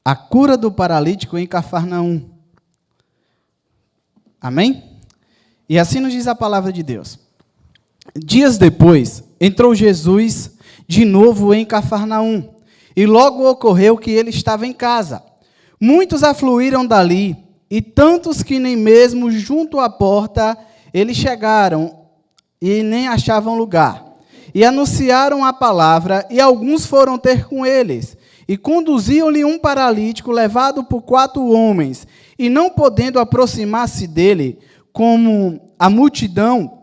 A cura do paralítico em Cafarnaum. Amém? E assim nos diz a palavra de Deus. Dias depois, entrou Jesus de novo em Cafarnaum, e logo ocorreu que ele estava em casa. Muitos afluíram dali, e tantos que nem mesmo junto à porta eles chegaram, e nem achavam lugar. E anunciaram a palavra, e alguns foram ter com eles, e conduziam-lhe um paralítico levado por 4 homens, e não podendo aproximar-se dele, como a multidão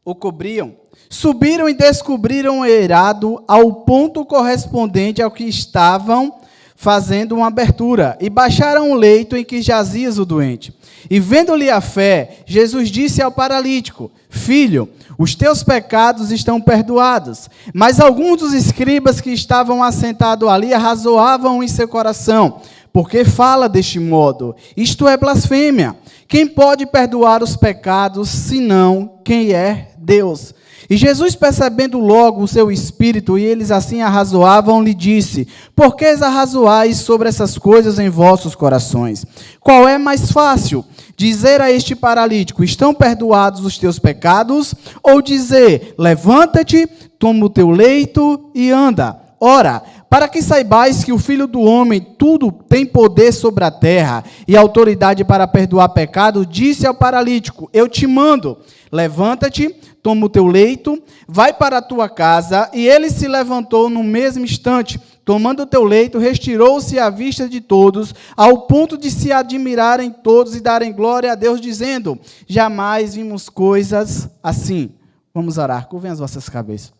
o cobriam, subiram e descobriram o eirado ao ponto correspondente ao que estavam fazendo uma abertura, e baixaram o leito em que jazia o doente. E vendo-lhe a fé, Jesus disse ao paralítico: Filho, os teus pecados estão perdoados. Mas alguns dos escribas que estavam assentados ali arrazoavam em seu coração: Por que fala deste modo? Isto é blasfêmia. Quem pode perdoar os pecados, senão quem é Deus? E Jesus, percebendo logo o seu espírito, e eles assim arrazoavam, lhe disse: Por que arrazoais sobre essas coisas em vossos corações? Qual é mais fácil? Dizer a este paralítico: Estão perdoados os teus pecados? Ou dizer: Levanta-te, toma o teu leito e anda? Ora, para que saibais que o Filho do Homem tudo tem poder sobre a terra e autoridade para perdoar pecado, disse ao paralítico: Eu te mando, levanta-te, toma o teu leito, vai para a tua casa. E ele se levantou no mesmo instante, tomando o teu leito, retirou-se à vista de todos, ao ponto de se admirarem todos e darem glória a Deus, dizendo: Jamais vimos coisas assim. Vamos orar, curvem as vossas cabeças.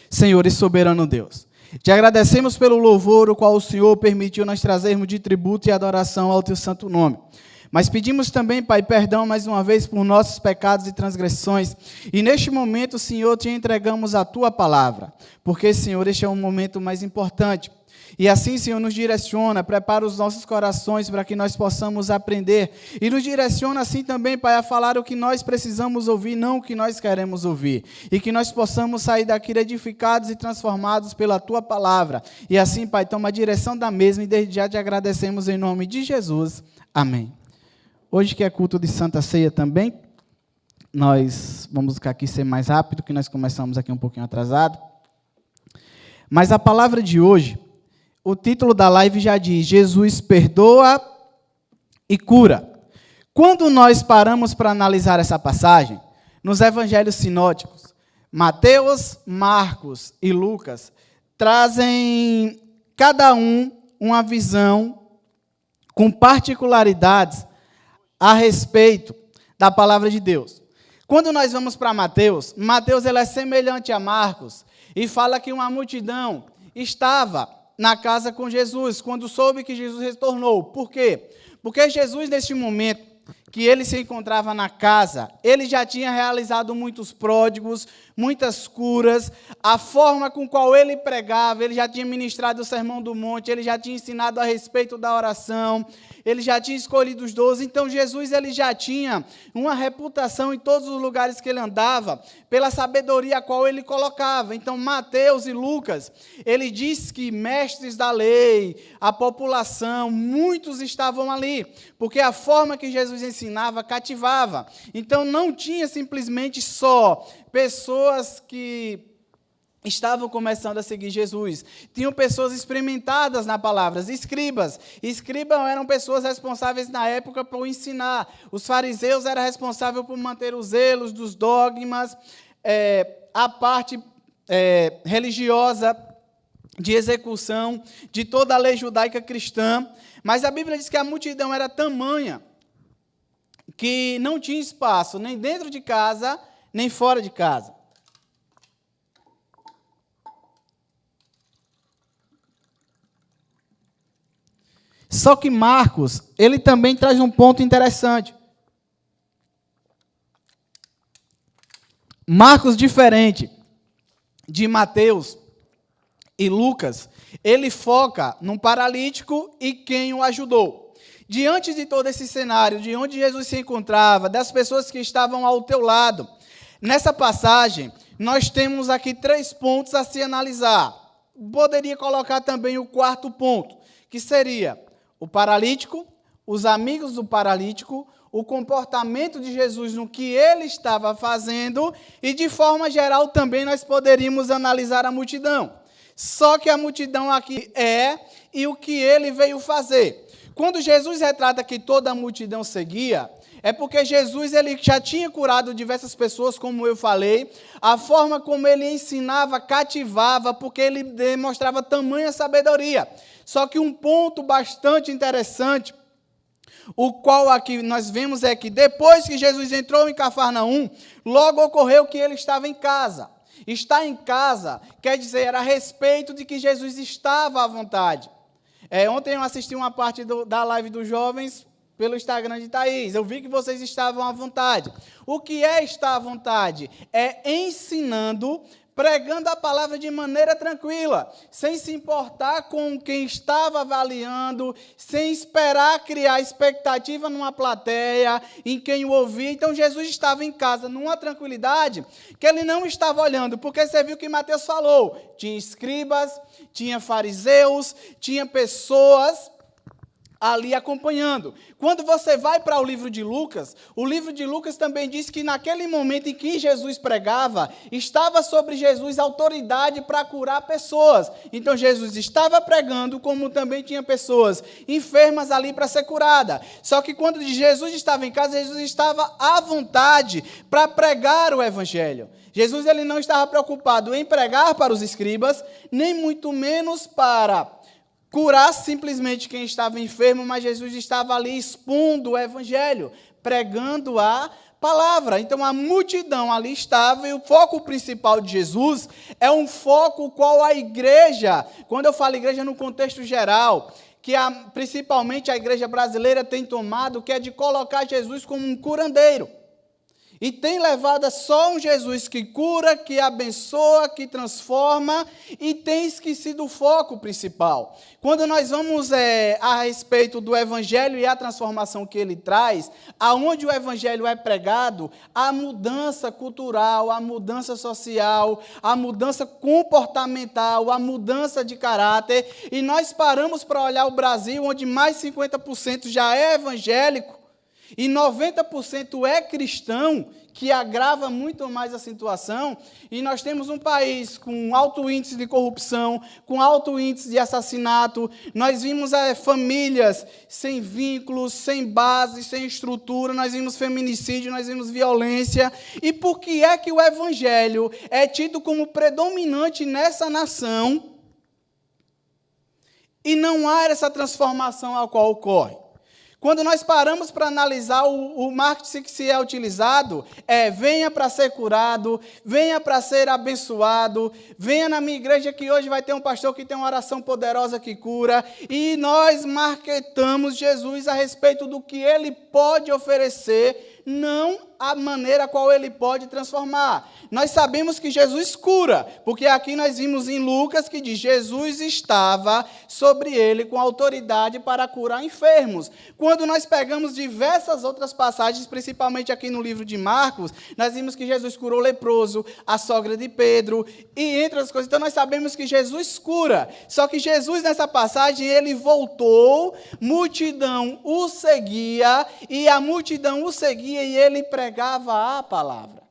Senhor e soberano Deus, te agradecemos pelo louvor o qual o Senhor permitiu nós trazermos de tributo e adoração ao teu santo nome. Mas pedimos também, Pai, perdão mais uma vez por nossos pecados e transgressões. E neste momento, Senhor, te entregamos a tua palavra. Porque, Senhor, este é o momento mais importante. E assim, Senhor, nos direciona, prepara os nossos corações para que nós possamos aprender. E nos direciona assim também, Pai, a falar o que nós precisamos ouvir, não o que nós queremos ouvir. E que nós possamos sair daqui edificados e transformados pela tua palavra. E assim, Pai, toma a direção da mesma e desde já te agradecemos em nome de Jesus. Amém. Hoje que é culto de Santa Ceia também, nós vamos aqui ser mais rápido, que nós começamos aqui um pouquinho atrasado. Mas a palavra de hoje, o título da live já diz: Jesus perdoa e cura. Quando nós paramos para analisar essa passagem, nos evangelhos sinóticos, Mateus, Marcos e Lucas trazem cada um uma visão com particularidades a respeito da palavra de Deus. Quando nós vamos para Mateus, ele é semelhante a Marcos e fala que uma multidão estava na casa com Jesus, quando soube que Jesus retornou. Por quê? Porque Jesus, neste momento que ele se encontrava na casa, ele já tinha realizado muitos pródigos, muitas curas, a forma com qual ele pregava, ele já tinha ministrado o Sermão do Monte, ele já tinha ensinado a respeito da oração, ele já tinha escolhido os 12, então Jesus ele já tinha uma reputação em todos os lugares que ele andava, pela sabedoria a qual ele colocava. Então Mateus e Lucas, ele diz que mestres da lei, a população, muitos estavam ali, porque a forma que Jesus ensinava cativava. Então não tinha simplesmente só pessoas que estavam começando a seguir Jesus. Tinham pessoas experimentadas na palavra, escribas. Escribas eram pessoas responsáveis na época por ensinar. Os fariseus eram responsáveis por manter os zelos dos dogmas, a parte religiosa de execução de toda a lei judaica cristã. Mas a Bíblia diz que a multidão era tamanha que não tinha espaço nem dentro de casa, nem fora de casa. Só que Marcos, ele também traz um ponto interessante. Marcos, diferente de Mateus e Lucas, ele foca num paralítico e quem o ajudou. Diante de todo esse cenário, de onde Jesus se encontrava, das pessoas que estavam ao teu lado, nessa passagem, nós temos aqui 3 pontos a se analisar. poderia colocar também o quarto ponto, que seria o paralítico, os amigos do paralítico, o comportamento de Jesus no que ele estava fazendo e, de forma geral, também nós poderíamos analisar a multidão. Só que a multidão aqui e o que ele veio fazer. Quando Jesus retrata que toda a multidão seguia, é porque Jesus ele já tinha curado diversas pessoas, como eu falei. A forma como ele ensinava cativava, porque ele demonstrava tamanha sabedoria. Só que um ponto bastante interessante, o qual aqui nós vemos é que depois que Jesus entrou em Cafarnaum, logo ocorreu que ele estava em casa. Estar em casa quer dizer, era a respeito de que Jesus estava à vontade. Ontem eu assisti uma parte da live dos jovens pelo Instagram de Thaís. Eu vi que vocês estavam à vontade. O que é estar à vontade? É ensinando, pregando a palavra de maneira tranquila, sem se importar com quem estava avaliando, sem esperar criar expectativa numa plateia, em quem o ouvia. Então, Jesus estava em casa numa tranquilidade que ele não estava olhando, porque você viu que Mateus falou, tinha escribas, tinha fariseus, tinha pessoas ali acompanhando. Quando você vai para o livro de Lucas também diz que naquele momento em que Jesus pregava, estava sobre Jesus autoridade para curar pessoas. Então Jesus estava pregando, como também tinha pessoas enfermas ali para ser curada. Só que quando Jesus estava em casa, Jesus estava à vontade para pregar o evangelho. Jesus ele não estava preocupado em pregar para os escribas, nem muito menos para curar simplesmente quem estava enfermo, mas Jesus estava ali expondo o evangelho, pregando a palavra. Então a multidão ali estava, e o foco principal de Jesus é um foco qual a igreja, quando eu falo igreja no contexto geral, que principalmente a igreja brasileira tem tomado, que é de colocar Jesus como um curandeiro. E tem levado só um Jesus que cura, que abençoa, que transforma, e tem esquecido o foco principal. Quando nós vamos a respeito do Evangelho e a transformação que ele traz, aonde o Evangelho é pregado, a mudança cultural, a mudança social, a mudança comportamental, a mudança de caráter, e nós paramos para olhar o Brasil, onde mais 50% já é evangélico, e 90% é cristão, que agrava muito mais a situação, e nós temos um país com alto índice de corrupção, com alto índice de assassinato, nós vimos famílias sem vínculos, sem base, sem estrutura, nós vimos feminicídio, nós vimos violência, e por que é que o evangelho é tido como predominante nessa nação, e não há essa transformação a qual ocorre? Quando nós paramos para analisar o marketing que se é utilizado, venha para ser curado, venha para ser abençoado, venha na minha igreja que hoje vai ter um pastor que tem uma oração poderosa que cura, e nós marketamos Jesus a respeito do que ele pode oferecer, não a maneira qual ele pode transformar. Nós sabemos que Jesus cura, porque aqui nós vimos em Lucas que diz, Jesus estava sobre ele com autoridade para curar enfermos. Quando nós pegamos diversas outras passagens, principalmente aqui no livro de Marcos, nós vimos que Jesus curou o leproso, a sogra de Pedro, e entre outras coisas. Então nós sabemos que Jesus cura, só que Jesus nessa passagem, ele voltou, multidão o seguia, e a multidão o seguia, e ele pregava a palavra.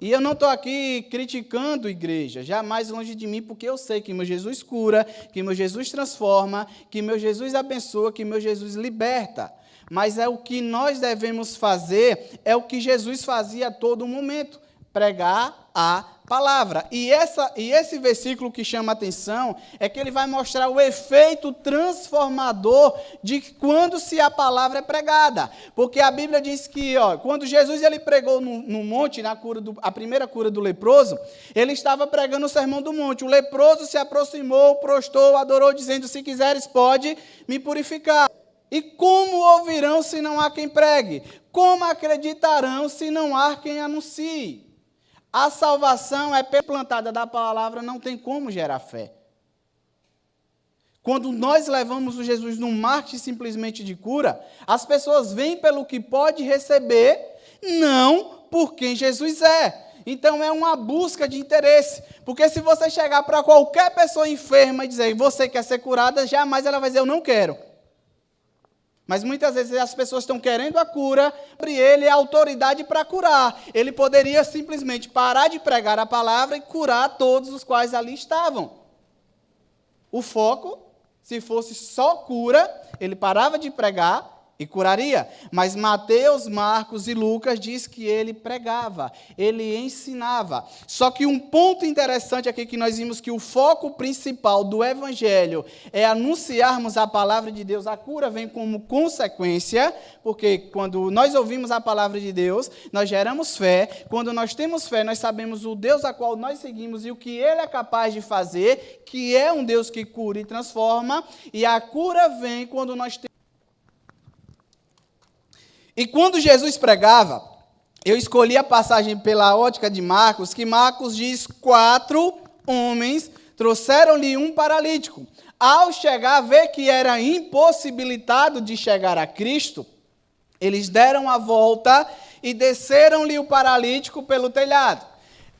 E eu não estou aqui criticando a igreja, jamais longe de mim, porque eu sei que meu Jesus cura, que meu Jesus transforma, que meu Jesus abençoa, que meu Jesus liberta. Mas é o que nós devemos fazer, é o que Jesus fazia a todo momento, pregar a palavra. E esse versículo que chama a atenção é que ele vai mostrar o efeito transformador de quando se a palavra é pregada. Porque a Bíblia diz que, quando Jesus ele pregou no monte, a primeira cura do leproso, ele estava pregando o sermão do monte. O leproso se aproximou, prostrou, adorou, dizendo, se quiseres pode me purificar. E como ouvirão se não há quem pregue? Como acreditarão se não há quem anuncie? A salvação é plantada da palavra, não tem como gerar fé. Quando nós levamos o Jesus num marketing simplesmente de cura, as pessoas vêm pelo que pode receber, não por quem Jesus é. Então é uma busca de interesse. Porque se você chegar para qualquer pessoa enferma e dizer, você quer ser curada, jamais ela vai dizer, eu não quero. Mas muitas vezes as pessoas estão querendo a cura, sobre ele é autoridade para curar. Ele poderia simplesmente parar de pregar a palavra e curar todos os quais ali estavam. O foco, se fosse só cura, ele parava de pregar e curaria. Mas Mateus, Marcos e Lucas diz que ele pregava, ele ensinava. Só que um ponto interessante aqui que nós vimos que o foco principal do evangelho é anunciarmos a palavra de Deus. A cura vem como consequência, porque quando nós ouvimos a palavra de Deus, nós geramos fé. Quando nós temos fé, nós sabemos o Deus a qual nós seguimos e o que ele é capaz de fazer, que é um Deus que cura e transforma. E a cura vem quando nós temos. E quando Jesus pregava, eu escolhi a passagem pela ótica de Marcos, que Marcos diz 4 homens trouxeram-lhe um paralítico. Ao chegar, ver que era impossibilitado de chegar a Cristo, eles deram a volta e desceram-lhe o paralítico pelo telhado.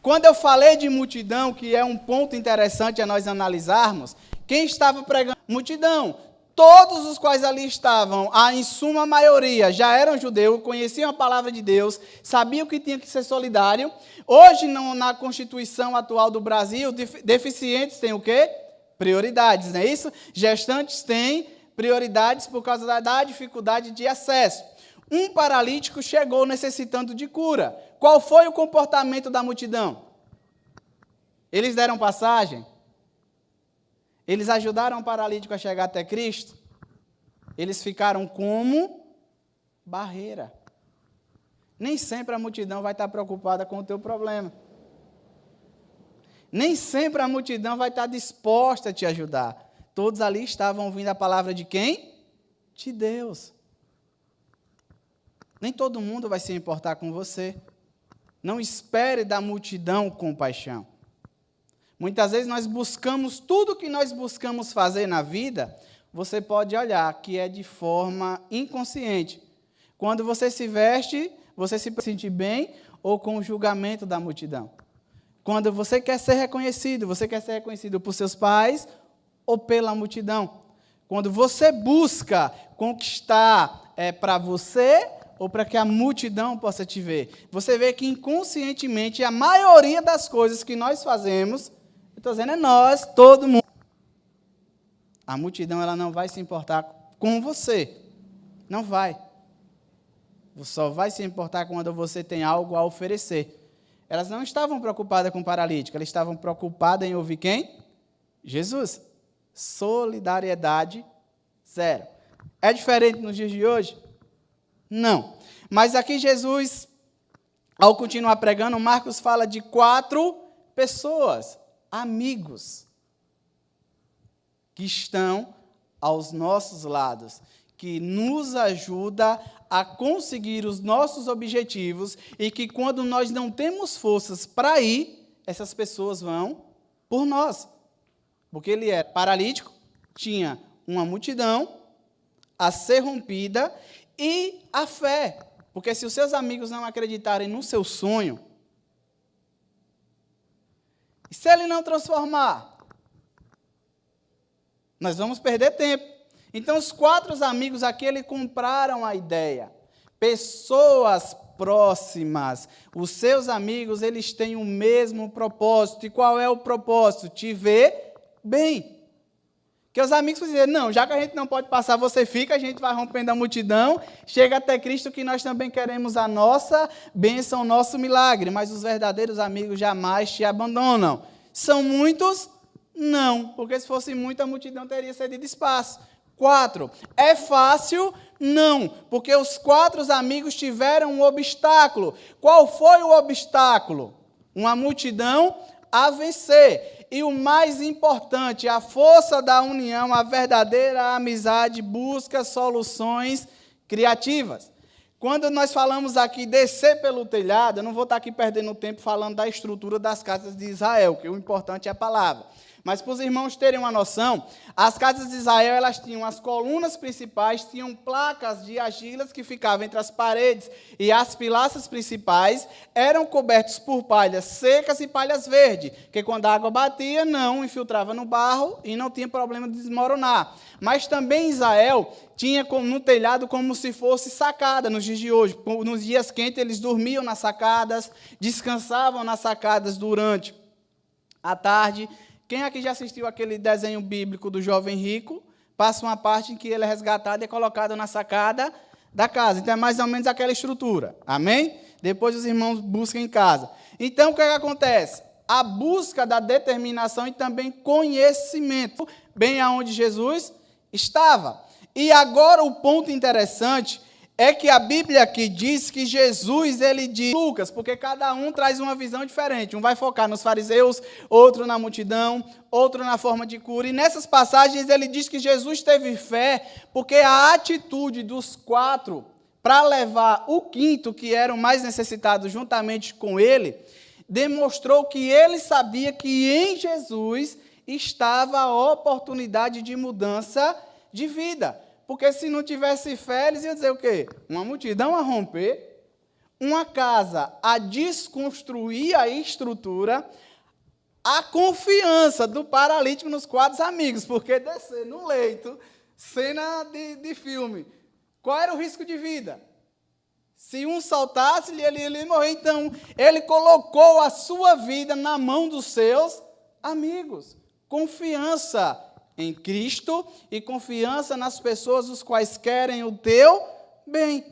Quando eu falei de multidão, que é um ponto interessante a nós analisarmos, quem estava pregando? Multidão. Todos os quais ali estavam, em suma maioria, já eram judeus, conheciam a palavra de Deus, sabiam que tinha que ser solidário. Hoje, na Constituição atual do Brasil, deficientes têm o quê? Prioridades, não é isso? Gestantes têm prioridades por causa da dificuldade de acesso. Um paralítico chegou necessitando de cura. Qual foi o comportamento da multidão? Eles deram passagem? Eles ajudaram o paralítico a chegar até Cristo? Eles ficaram como barreira. Nem sempre a multidão vai estar preocupada com o teu problema. Nem sempre a multidão vai estar disposta a te ajudar. Todos ali estavam ouvindo a palavra de quem? De Deus. Nem todo mundo vai se importar com você. Não espere da multidão compaixão. Muitas vezes nós buscamos tudo que nós buscamos fazer na vida, você pode olhar que é de forma inconsciente. Quando você se veste, você se sente bem ou com o julgamento da multidão. Quando você quer ser reconhecido por seus pais ou pela multidão. Quando você busca conquistar para você ou para que a multidão possa te ver. Você vê que inconscientemente a maioria das coisas que nós fazemos, eu estou dizendo, é nós, todo mundo. A multidão ela não vai se importar com você. Não vai. Só vai se importar quando você tem algo a oferecer. Elas não estavam preocupadas com o paralítico, elas estavam preocupadas em ouvir quem? Jesus. Solidariedade zero. É diferente nos dias de hoje? Não. Mas aqui Jesus, ao continuar pregando, Marcos fala de 4 pessoas. Amigos que estão aos nossos lados, que nos ajuda a conseguir os nossos objetivos e que quando nós não temos forças para ir, essas pessoas vão por nós. Porque ele era paralítico, tinha uma multidão a ser rompida e a fé. Porque se os seus amigos não acreditarem no seu sonho, e se ele não transformar? Nós vamos perder tempo. Então, os 4 amigos aqui, eles compraram a ideia. Pessoas próximas. Os seus amigos, eles têm o mesmo propósito. E qual é o propósito? Te ver bem. Porque os amigos vão dizer, não, já que a gente não pode passar, você fica, a gente vai rompendo a multidão, chega até Cristo que nós também queremos a nossa bênção, o nosso milagre. Mas os verdadeiros amigos jamais te abandonam. São muitos? Não, porque se fosse muita, a multidão teria cedido espaço. 4, é fácil? Não, porque os 4 amigos tiveram um obstáculo. Qual foi o obstáculo? Uma multidão a vencer. E o mais importante, a força da união, a verdadeira amizade busca soluções criativas. Quando nós falamos aqui descer pelo telhado, eu não vou estar aqui perdendo tempo falando da estrutura das casas de Israel, que o importante é a palavra. Mas para os irmãos terem uma noção, as casas de Israel, elas tinham as colunas principais, tinham placas de argilas que ficavam entre as paredes, e as pilastras principais eram cobertas por palhas secas e palhas verdes, que quando a água batia, não infiltrava no barro e não tinha problema de desmoronar. Mas também Israel tinha no telhado como se fosse sacada nos dias de hoje. Nos dias quentes, eles dormiam nas sacadas, descansavam nas sacadas durante a tarde. Quem aqui já assistiu aquele desenho bíblico do jovem rico? Passa uma parte em que ele é resgatado e é colocado na sacada da casa. Então, é mais ou menos aquela estrutura. Amém? Depois os irmãos buscam em casa. Então, o que acontece? A busca da determinação e também conhecimento, bem aonde Jesus estava. E agora o ponto interessante é que a Bíblia aqui diz que Jesus, ele diz Lucas, porque cada um traz uma visão diferente. Um vai focar nos fariseus, outro na multidão, outro na forma de cura. E nessas passagens ele diz que Jesus teve fé, porque a atitude dos 4 para levar o 5º, que era o mais necessitado, juntamente com ele, demonstrou que ele sabia que em Jesus estava a oportunidade de mudança de vida. Porque se não tivesse fé, eles iam dizer o quê? Uma multidão a romper, uma casa a desconstruir a estrutura, a confiança do paralítico nos 4 amigos, porque descer no leito, cena de filme, qual era o risco de vida? Se um saltasse, ele ia morrer. Então, ele colocou a sua vida na mão dos seus amigos. Confiança em Cristo e confiança nas pessoas os quais querem o teu bem.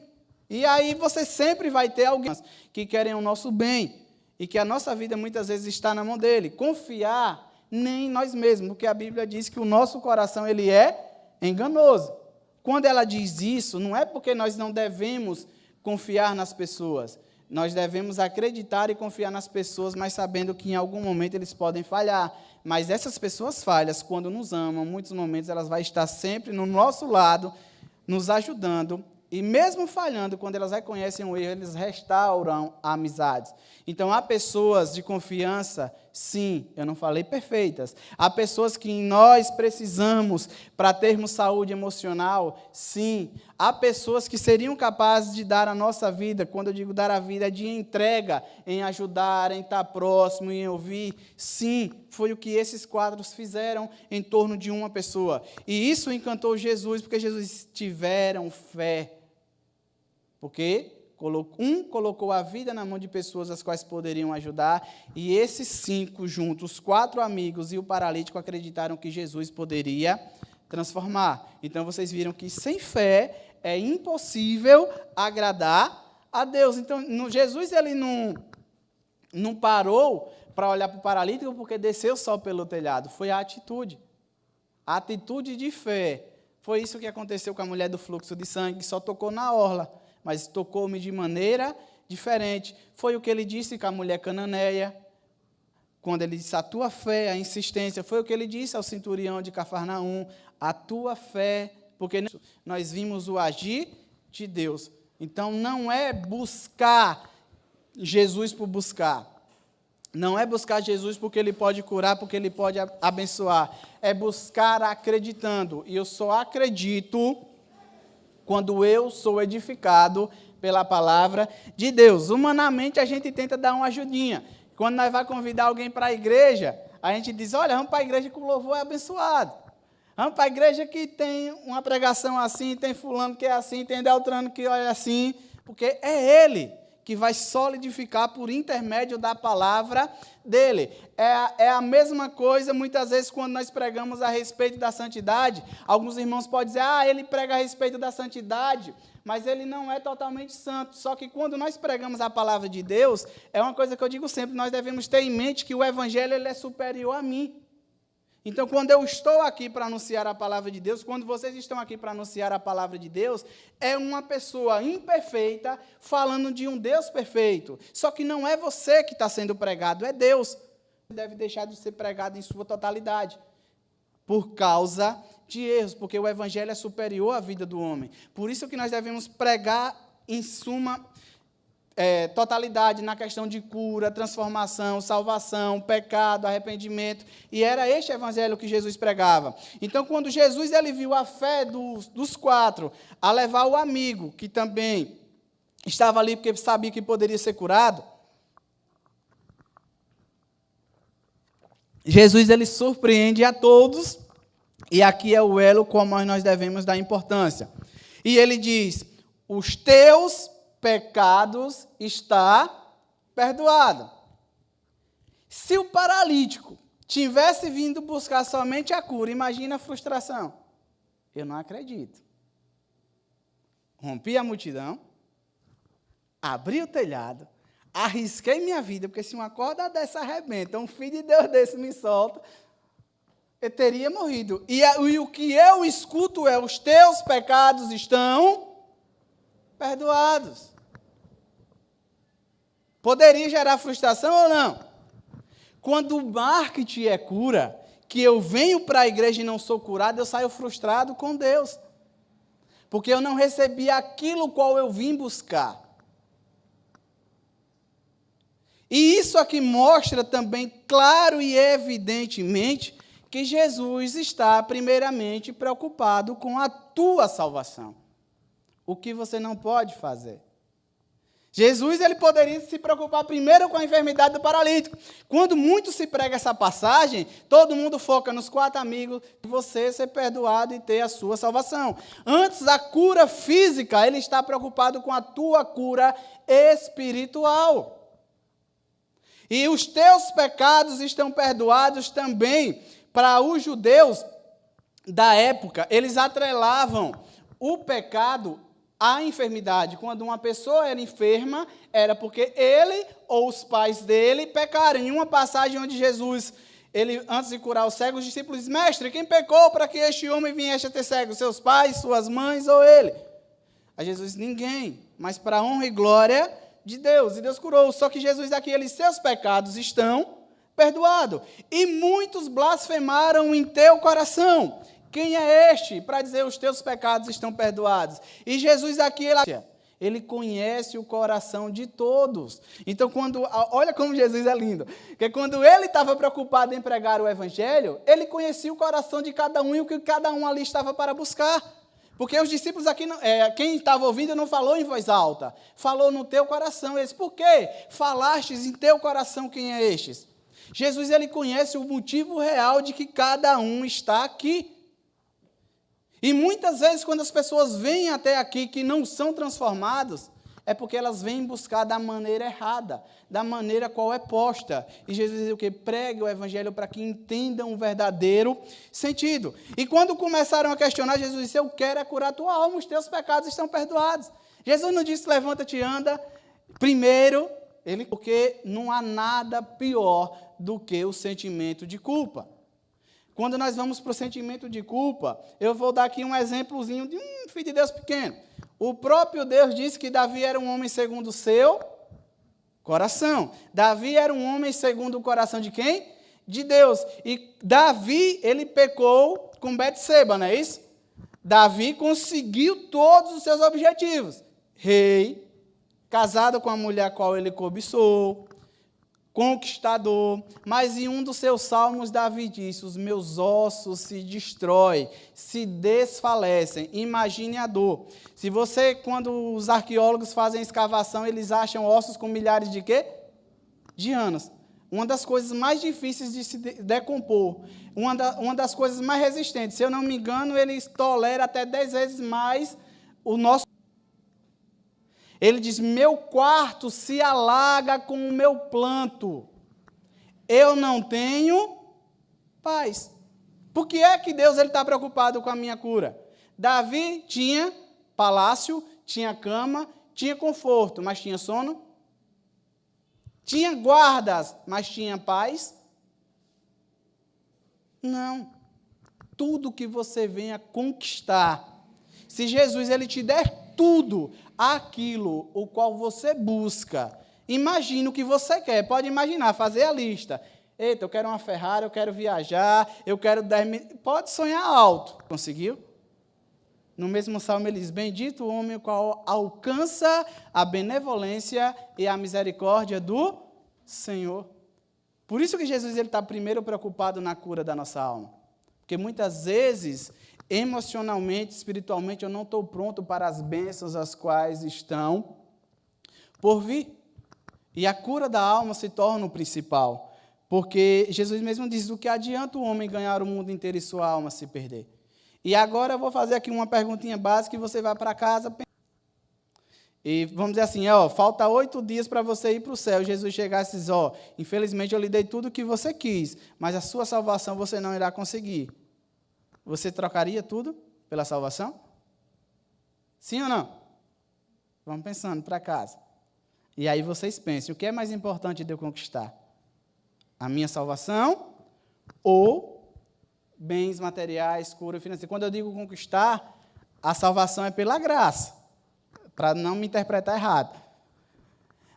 E aí você sempre vai ter alguém que querem o nosso bem e que a nossa vida muitas vezes está na mão dele. Confiar nem em nós mesmos, porque a Bíblia diz que o nosso coração ele é enganoso. Quando ela diz isso, não é porque nós não devemos confiar nas pessoas. Nós devemos acreditar e confiar nas pessoas, mas sabendo que em algum momento eles podem falhar. Mas essas pessoas falhas, quando nos amam, em muitos momentos elas vão estar sempre no nosso lado, nos ajudando. E mesmo falhando, quando elas reconhecem o erro, eles restauram amizades. Então, há pessoas de confiança, sim, eu não falei perfeitas. Há pessoas que nós precisamos para termos saúde emocional, sim. Há pessoas que seriam capazes de dar a nossa vida, quando eu digo dar a vida, é de entrega, em ajudar, em estar próximo, em ouvir. Sim, foi o que esses 4 fizeram em torno de uma pessoa. E isso encantou Jesus, porque Jesus tiveram fé. Porque um colocou a vida na mão de pessoas as quais poderiam ajudar, e esses 5 juntos, os 4 amigos e o paralítico, acreditaram que Jesus poderia transformar. Então, vocês viram que sem fé é impossível agradar a Deus. Então, Jesus ele não parou para olhar para o paralítico porque desceu só pelo telhado. Foi a atitude. A atitude de fé. Foi isso que aconteceu com a mulher do fluxo de sangue, que só tocou na orla, mas tocou-me de maneira diferente. Foi o que ele disse com a mulher cananeia, quando ele disse, a tua fé, a insistência. Foi o que ele disse ao centurião de Cafarnaum, a tua fé, porque nós vimos o agir de Deus. Então, não é buscar Jesus por buscar. Não é buscar Jesus porque ele pode curar, porque ele pode abençoar. É buscar acreditando. E eu só acredito quando eu sou edificado pela palavra de Deus. Humanamente, a gente tenta dar uma ajudinha. Quando nós vamos convidar alguém para a igreja, a gente diz, olha, vamos para a igreja que o louvor é abençoado. Vamos para a igreja que tem uma pregação assim, tem fulano que é assim, tem Deltrano que é assim, porque é ele que vai solidificar por intermédio da palavra dele. É a mesma coisa, muitas vezes, quando nós pregamos a respeito da santidade. Alguns irmãos podem dizer, ele prega a respeito da santidade, mas ele não é totalmente santo. Só que quando nós pregamos a palavra de Deus, é uma coisa que eu digo sempre, nós devemos ter em mente que o evangelho ele é superior a mim. Então, quando eu estou aqui para anunciar a palavra de Deus, quando vocês estão aqui para anunciar a palavra de Deus, é uma pessoa imperfeita falando de um Deus perfeito. Só que não é você que está sendo pregado, é Deus. Deve deixar de ser pregado em sua totalidade, por causa de erros, porque o evangelho é superior à vida do homem. Por isso que nós devemos pregar, em suma, totalidade na questão de cura, transformação, salvação, pecado, arrependimento. E era este evangelho que Jesus pregava. Então, quando Jesus ele viu a fé dos 4 a levar o amigo, que também estava ali porque sabia que poderia ser curado, Jesus ele surpreende a todos, e aqui é o elo como nós devemos dar importância. E ele diz: os teus pecados está perdoado. Se o paralítico tivesse vindo buscar somente a cura, imagina a frustração. Eu não acredito. Rompi a multidão, abri o telhado, arrisquei minha vida, porque se uma corda dessa arrebenta, um filho de Deus desse me solta, eu teria morrido. E o que eu escuto é: os teus pecados estão perdoados. Poderia gerar frustração ou não? Quando o marketing é cura, que eu venho para a igreja e não sou curado, eu saio frustrado com Deus. Porque eu não recebi aquilo qual eu vim buscar. E isso aqui mostra também, claro e evidentemente, que Jesus está primeiramente preocupado com a tua salvação. O que você não pode fazer. Jesus ele poderia se preocupar primeiro com a enfermidade do paralítico. Quando muito se prega essa passagem, todo mundo foca nos 4 amigos de você ser perdoado e ter a sua salvação. Antes da cura física, ele está preocupado com a tua cura espiritual. E os teus pecados estão perdoados também. Para os judeus da época, eles atrelavam o pecado à enfermidade. Quando uma pessoa era enferma, era porque ele ou os pais dele pecaram. Em uma passagem onde Jesus, ele, antes de curar os cegos, os discípulos dizem: mestre, quem pecou para que este homem viesse a ter cego? Seus pais, suas mães ou ele? Aí Jesus disse: ninguém, mas para a honra e glória de Deus. E Deus curou. Só que Jesus aqui, seus pecados estão perdoados. E muitos blasfemaram em teu coração. Quem é este para dizer: os teus pecados estão perdoados? E Jesus aqui, ele conhece o coração de todos. Então, olha como Jesus é lindo. Porque quando ele estava preocupado em pregar o evangelho, ele conhecia o coração de cada um e o que cada um ali estava para buscar. Porque os discípulos aqui, quem estava ouvindo não falou em voz alta, falou no teu coração. Eles: por quê? Falastes em teu coração quem é estes? Jesus ele conhece o motivo real de que cada um está aqui. E muitas vezes, quando as pessoas vêm até aqui que não são transformados, é porque elas vêm buscar da maneira errada, da maneira qual é posta. E Jesus diz o quê? Pregue o evangelho para que entendam o verdadeiro sentido. E quando começaram a questionar, Jesus disse: eu quero é curar a tua alma, os teus pecados estão perdoados. Jesus não disse: levanta-te e anda. Primeiro, porque não há nada pior do que o sentimento de culpa. Quando nós vamos para o sentimento de culpa, eu vou dar aqui um exemplozinho de um filho de Deus pequeno. O próprio Deus disse que Davi era um homem segundo o seu coração. Davi era um homem segundo o coração de quem? De Deus. E Davi, ele pecou com Betseba, não é isso? Davi conseguiu todos os seus objetivos. Rei, casado com a mulher a qual ele cobiçou, conquistador, mas em um dos seus salmos, Davi disse: os meus ossos se destroem, se desfalecem, imagine a dor. Se você, quando os arqueólogos fazem escavação, eles acham ossos com milhares de quê? De anos. Uma das coisas mais difíceis de se decompor, uma das coisas mais resistentes. Se eu não me engano, eles toleram até 10 vezes mais o nosso. Ele diz: meu quarto se alaga com o meu planto. Eu não tenho paz. Por que é que Deus está preocupado com a minha cura? Davi tinha palácio, tinha cama, tinha conforto, mas tinha sono? Tinha guardas, mas tinha paz? Não. Tudo que você venha conquistar, se Jesus ele te der tudo aquilo o qual você busca, imagina o que você quer. Pode imaginar, fazer a lista. Eita, eu quero uma Ferrari, eu quero viajar, eu quero 10 mil. Pode sonhar alto. Conseguiu? No mesmo salmo ele diz, bendito o homem qual alcança a benevolência e a misericórdia do Senhor. Por isso que Jesus está primeiro preocupado na cura da nossa alma. Porque muitas vezes, emocionalmente, espiritualmente, eu não estou pronto para as bênçãos as quais estão por vir. E a cura da alma se torna o principal. Porque Jesus mesmo diz, o que adianta o homem ganhar o mundo inteiro e sua alma se perder? E agora eu vou fazer aqui uma perguntinha básica e você vai para casa. E vamos dizer assim, falta 8 dias para você ir para o céu. Jesus chegasse e diz, infelizmente eu lhe dei tudo o que você quis, mas a sua salvação você não irá conseguir. Você trocaria tudo pela salvação? Sim ou não? Vamos pensando para casa. E aí vocês pensem, o que é mais importante de eu conquistar? A minha salvação ou bens materiais, cura financeira? Quando eu digo conquistar, a salvação é pela graça, para não me interpretar errado.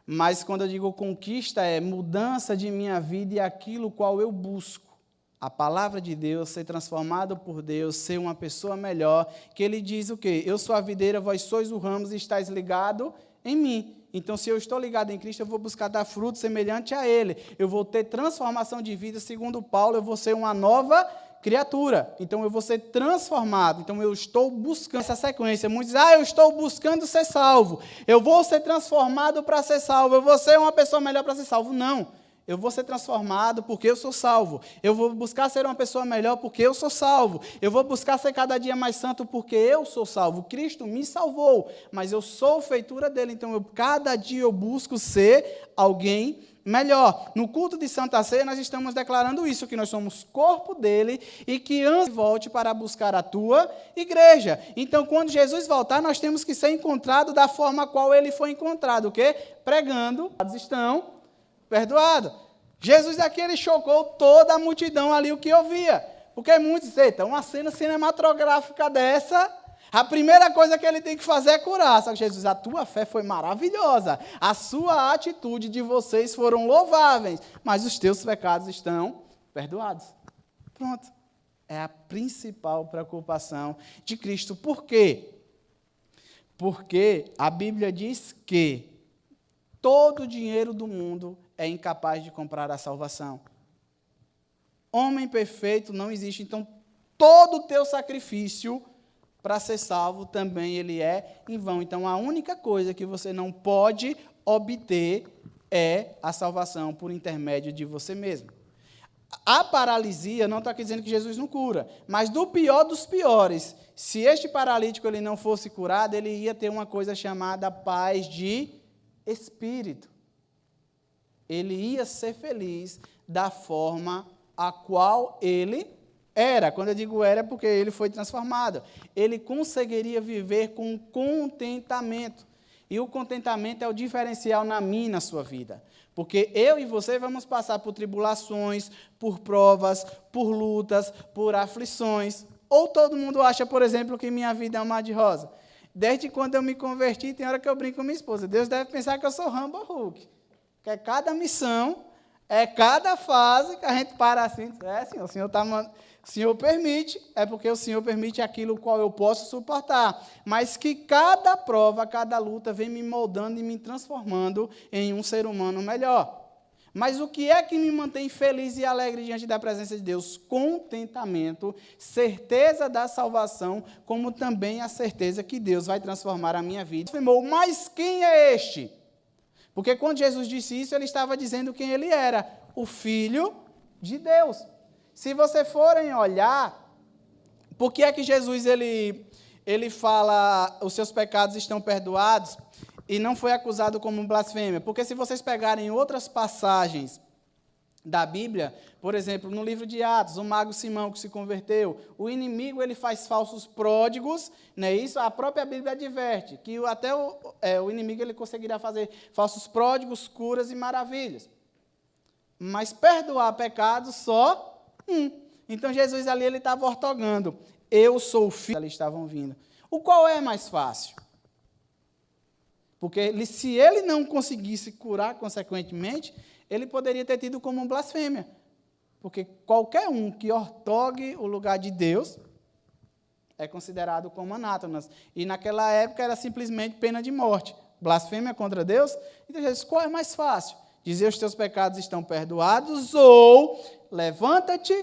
Mas quando eu digo conquista, é mudança de minha vida e aquilo qual eu busco. A palavra de Deus, ser transformado por Deus, ser uma pessoa melhor, que ele diz o quê? Eu sou a videira, vós sois o ramo e estáis ligado em mim. Então, se eu estou ligado em Cristo, eu vou buscar dar fruto semelhante a Ele. Eu vou ter transformação de vida, segundo Paulo, eu vou ser uma nova criatura. Então, eu vou ser transformado. Então, eu estou buscando essa sequência. Muitos dizem, eu estou buscando ser salvo. Eu vou ser transformado para ser salvo. Eu vou ser uma pessoa melhor para ser salvo. Não. Eu vou ser transformado porque eu sou salvo. Eu vou buscar ser uma pessoa melhor porque eu sou salvo. Eu vou buscar ser cada dia mais santo porque eu sou salvo. Cristo me salvou, mas eu sou feitura dele. Então, cada dia eu busco ser alguém melhor. No culto de Santa Ceia, nós estamos declarando isso, que nós somos corpo dele e que antes volte para buscar a tua igreja. Então, quando Jesus voltar, nós temos que ser encontrado da forma qual ele foi encontrado. O quê? Pregando, estão perdoado. Jesus aqui, ele chocou toda a multidão ali o que ouvia. Porque muitos dizem, uma cena cinematográfica dessa, a primeira coisa que ele tem que fazer é curar. Só que Jesus, a tua fé foi maravilhosa. A sua atitude de vocês foram louváveis. Mas os teus pecados estão perdoados. Pronto. É a principal preocupação de Cristo. Por quê? Porque a Bíblia diz que todo o dinheiro do mundo é incapaz de comprar a salvação. Homem perfeito não existe. Então, todo o teu sacrifício para ser salvo também ele é em vão. Então, a única coisa que você não pode obter é a salvação por intermédio de você mesmo. A paralisia, não estou aqui dizendo que Jesus não cura, mas do pior dos piores, se este paralítico ele não fosse curado, ele ia ter uma coisa chamada paz de espírito. Ele ia ser feliz da forma a qual ele era. Quando eu digo era, é porque ele foi transformado. Ele conseguiria viver com contentamento. E o contentamento é o diferencial na minha e na sua vida. Porque eu e você vamos passar por tribulações, por provas, por lutas, por aflições. Ou todo mundo acha, por exemplo, que minha vida é um mar de rosa. Desde quando eu me converti, tem hora que eu brinco com minha esposa. Deus deve pensar que eu sou Rambo Hulk. Que é cada missão, é cada fase que a gente para assim, Senhor, o Senhor permite, é porque o Senhor permite aquilo qual eu posso suportar. Mas que cada prova, cada luta vem me moldando e me transformando em um ser humano melhor. Mas o que é que me mantém feliz e alegre diante da presença de Deus? Contentamento, certeza da salvação, como também a certeza que Deus vai transformar a minha vida. Mas quem é este? Porque quando Jesus disse isso, ele estava dizendo quem ele era, o Filho de Deus. Se vocês forem olhar, por que é que Jesus ele fala, os seus pecados estão perdoados, e não foi acusado como blasfêmia? Porque se vocês pegarem outras passagens da Bíblia, por exemplo, no livro de Atos, o mago Simão que se converteu, o inimigo ele faz falsos pródigos, não é isso? A própria Bíblia adverte que até o inimigo ele conseguirá fazer falsos pródigos, curas e maravilhas. Mas perdoar pecados só um. Então Jesus ali ele estava ortogando. Eu sou o filho. Ali estavam vindo. O qual é mais fácil? Porque se ele não conseguisse curar consequentemente, ele poderia ter tido como blasfêmia. Porque qualquer um que ortogue o lugar de Deus é considerado como anátemas. E naquela época era simplesmente pena de morte. Blasfêmia contra Deus. Então Jesus, qual é mais fácil? Dizer os teus pecados estão perdoados ou levanta-te,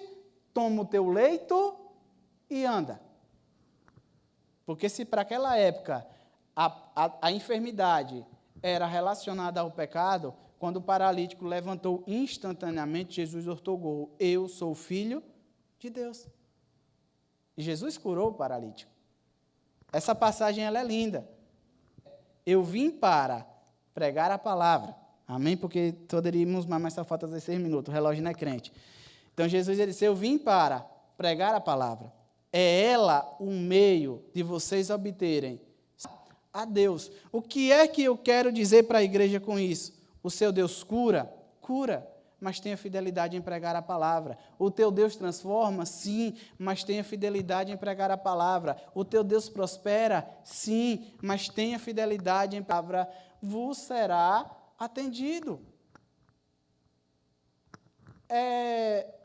toma o teu leito e anda. Porque se para aquela época a enfermidade era relacionada ao pecado, quando o paralítico levantou instantaneamente, Jesus ortogou: eu sou filho de Deus. E Jesus curou o paralítico. Essa passagem ela é linda. Eu vim para pregar a palavra. Amém? Porque poderíamos, mas só falta 16 minutos, o relógio não é crente. Então Jesus ele disse: eu vim para pregar a palavra. É ela o meio de vocês obterem a Deus. O que é que eu quero dizer para a igreja com isso? O seu Deus cura? Cura, mas tenha fidelidade em pregar a palavra. O teu Deus transforma? Sim, mas tenha fidelidade em pregar a palavra. O teu Deus prospera? Sim, mas tenha fidelidade em palavra. Vos será atendido.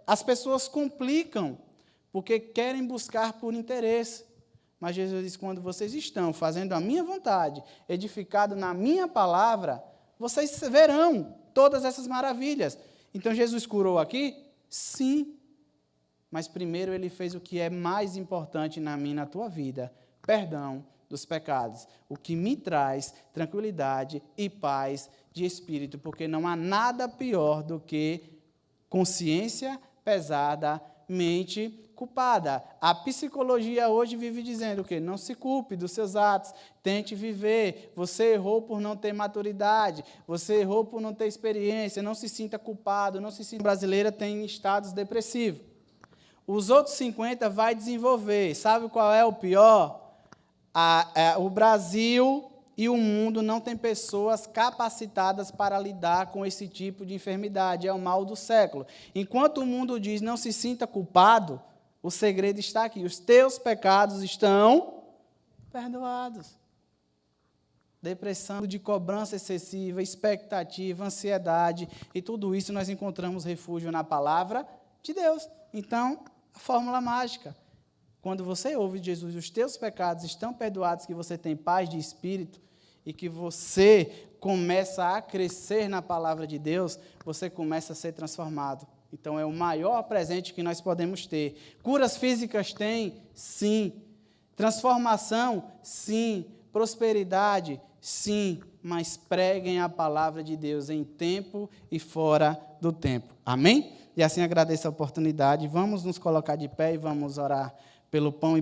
As pessoas complicam, porque querem buscar por interesse. Mas Jesus diz: quando vocês estão fazendo a minha vontade, edificado na minha palavra, vocês verão todas essas maravilhas. Então, Jesus curou aqui? Sim. Mas primeiro ele fez o que é mais importante na minha e na tua vida: perdão dos pecados. O que me traz tranquilidade e paz de espírito, porque não há nada pior do que consciência pesada, mente culpada. A psicologia hoje vive dizendo o quê? Não se culpe dos seus atos, tente viver. Você errou por não ter maturidade, você errou por não ter experiência, não se sinta culpado, não se sinta... A brasileira tem estados depressivos. Os outros 50 vai desenvolver. Sabe qual é o pior? O Brasil e o mundo não tem pessoas capacitadas para lidar com esse tipo de enfermidade. É o mal do século. Enquanto o mundo diz: não se sinta culpado, o segredo está aqui: os teus pecados estão perdoados. Depressão, de cobrança excessiva, expectativa, ansiedade, e tudo isso nós encontramos refúgio na palavra de Deus. Então, a fórmula mágica: quando você ouve de Jesus, os teus pecados estão perdoados, que você tem paz de espírito e que você começa a crescer na palavra de Deus, você começa a ser transformado. Então, é o maior presente que nós podemos ter. Curas físicas tem? Sim. Transformação? Sim. Prosperidade? Sim. Mas preguem a palavra de Deus em tempo e fora do tempo. Amém? E assim agradeço a oportunidade. Vamos nos colocar de pé e vamos orar pelo pão e